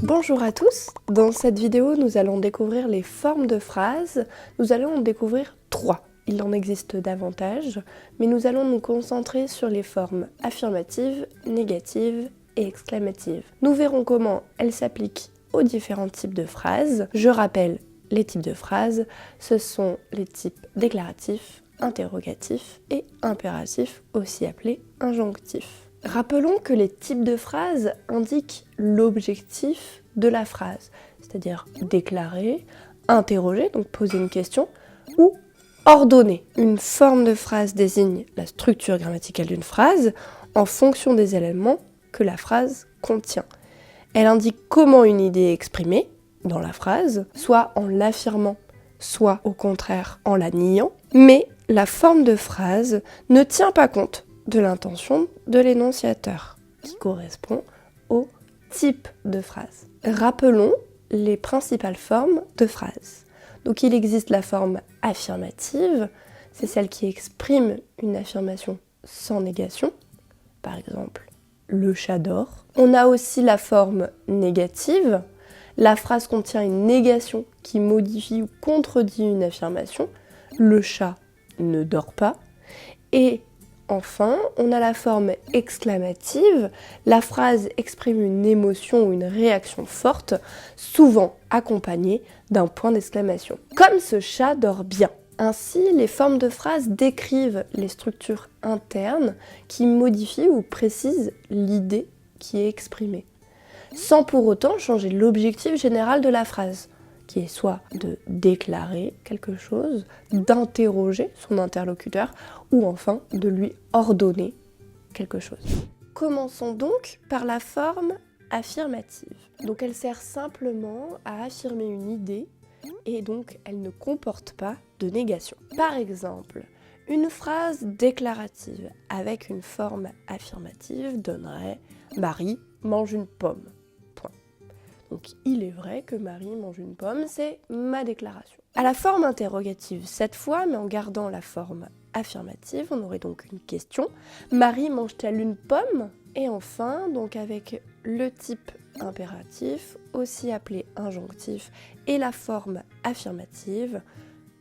Bonjour à tous, dans cette vidéo nous allons découvrir les formes de phrases. Nous allons en découvrir 3. Il en existe davantage, mais nous allons nous concentrer sur les formes affirmatives, négatives et exclamatives. Nous verrons comment elles s'appliquent aux différents types de phrases. Je rappelle les types de phrases, ce sont les types déclaratifs, interrogatifs et impératifs, aussi appelés injonctifs. Rappelons que les types de phrases indiquent l'objectif de la phrase, c'est-à-dire déclarer, interroger, donc poser une question, ou ordonner. Une forme de phrase désigne la structure grammaticale d'une phrase en fonction des éléments que la phrase contient. Elle indique comment une idée est exprimée dans la phrase, soit en l'affirmant, soit au contraire en la niant, mais la forme de phrase ne tient pas compte de l'intention de l'énonciateur, qui correspond au type de phrase. Rappelons les principales formes de phrase. Donc il existe la forme affirmative, c'est celle qui exprime une affirmation sans négation, par exemple le chat dort. On a aussi la forme négative, la phrase contient une négation qui modifie ou contredit une affirmation, le chat ne dort pas, et enfin, on a la forme exclamative, la phrase exprime une émotion ou une réaction forte, souvent accompagnée d'un point d'exclamation. Comme ce chat dort bien. Ainsi, les formes de phrases décrivent les structures internes qui modifient ou précisent l'idée qui est exprimée, sans pour autant changer l'objectif général de la phrase, qui est soit de déclarer quelque chose, d'interroger son interlocuteur, ou enfin de lui ordonner quelque chose. Commençons donc par la forme affirmative. Donc elle sert simplement à affirmer une idée et donc elle ne comporte pas de négation. Par exemple, une phrase déclarative avec une forme affirmative donnerait « Marie mange une pomme ». Donc il est vrai que Marie mange une pomme, c'est ma déclaration. À la forme interrogative cette fois, mais en gardant la forme affirmative, on aurait donc une question. Marie mange-t-elle une pomme? Et enfin, donc avec le type impératif, aussi appelé injonctif, et la forme affirmative,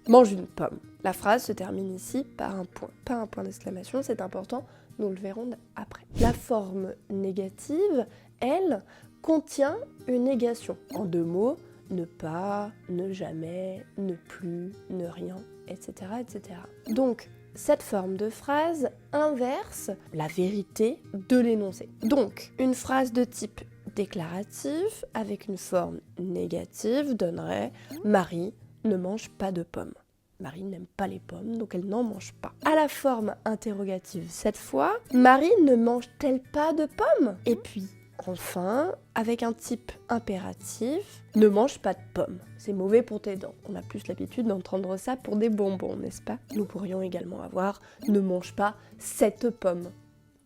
mange une pomme. La phrase se termine ici par un point, pas un point d'exclamation, c'est important, nous le verrons après. La forme négative, elle, contient une négation. En 2 mots, ne pas, ne jamais, ne plus, ne rien, etc., etc. Donc, cette forme de phrase inverse la vérité de l'énoncé. Donc, une phrase de type déclaratif avec une forme négative donnerait « Marie ne mange pas de pommes ». Marie n'aime pas les pommes, donc elle n'en mange pas. À la forme interrogative cette fois, Marie ne mange-t-elle pas de pommes? Et puis, enfin, avec un type impératif, ne mange pas de pommes. C'est mauvais pour tes dents. On a plus l'habitude d'entendre ça pour des bonbons, n'est-ce pas? Nous pourrions également avoir ne mange pas cette pomme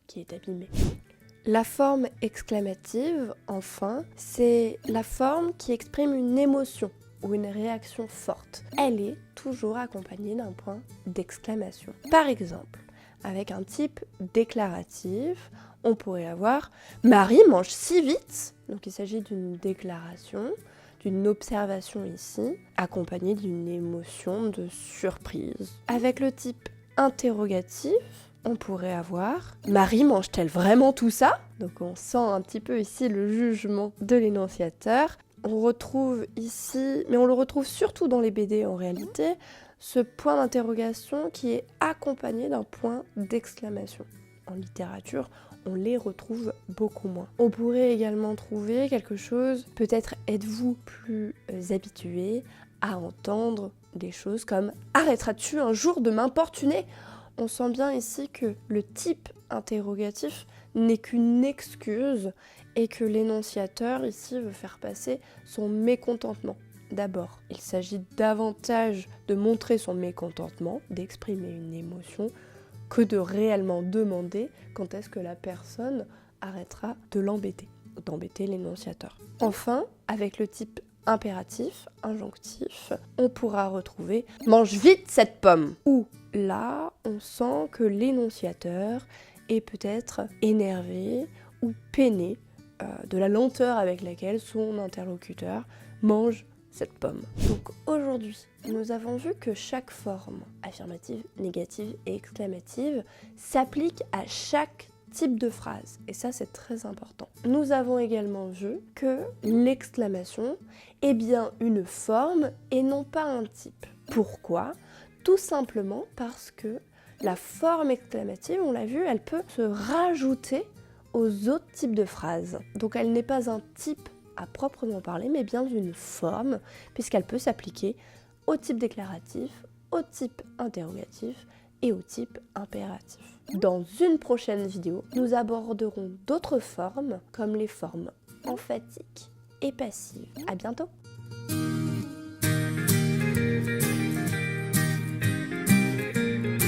qui est abîmée. La forme exclamative, enfin, c'est la forme qui exprime une émotion ou une réaction forte. Elle est toujours accompagnée d'un point d'exclamation. Par exemple, avec un type déclaratif, on pourrait avoir « Marie mange si vite ». Donc il s'agit d'une déclaration, d'une observation ici, accompagnée d'une émotion de surprise. Avec le type interrogatif, on pourrait avoir « Marie mange-t-elle vraiment tout ça ?» Donc on sent un petit peu ici le jugement de l'énonciateur. On retrouve ici, mais on le retrouve surtout dans les BD en réalité, ce point d'interrogation qui est accompagné d'un point d'exclamation. En littérature, on les retrouve beaucoup moins. On pourrait également trouver quelque chose, peut-être êtes-vous plus habitué à entendre des choses comme « Arrêteras-tu un jour de m'importuner ?» On sent bien ici que le type interrogatif n'est qu'une excuse et que l'énonciateur ici veut faire passer son mécontentement. D'abord, il s'agit davantage de montrer son mécontentement, d'exprimer une émotion, que de réellement demander quand est-ce que la personne arrêtera de l'embêter, d'embêter l'énonciateur. Enfin, avec le type impératif, injonctif, on pourra retrouver « mange vite cette pomme » ou là, on sent que l'énonciateur est peut-être énervé ou peiné de la lenteur avec laquelle son interlocuteur mange cette pomme. Donc aujourd'hui, nous avons vu que chaque forme, affirmative, négative et exclamative, s'applique à chaque type de phrase. Et ça, c'est très important. Nous avons également vu que l'exclamation est bien une forme et non pas un type. Pourquoi ? Tout simplement parce que la forme exclamative, on l'a vu, elle peut se rajouter aux autres types de phrases. Donc elle n'est pas un type à proprement parler, mais bien une forme, puisqu'elle peut s'appliquer au type déclaratif, au type interrogatif et au type impératif. Dans une prochaine vidéo, nous aborderons d'autres formes, comme les formes emphatiques et passives. À bientôt!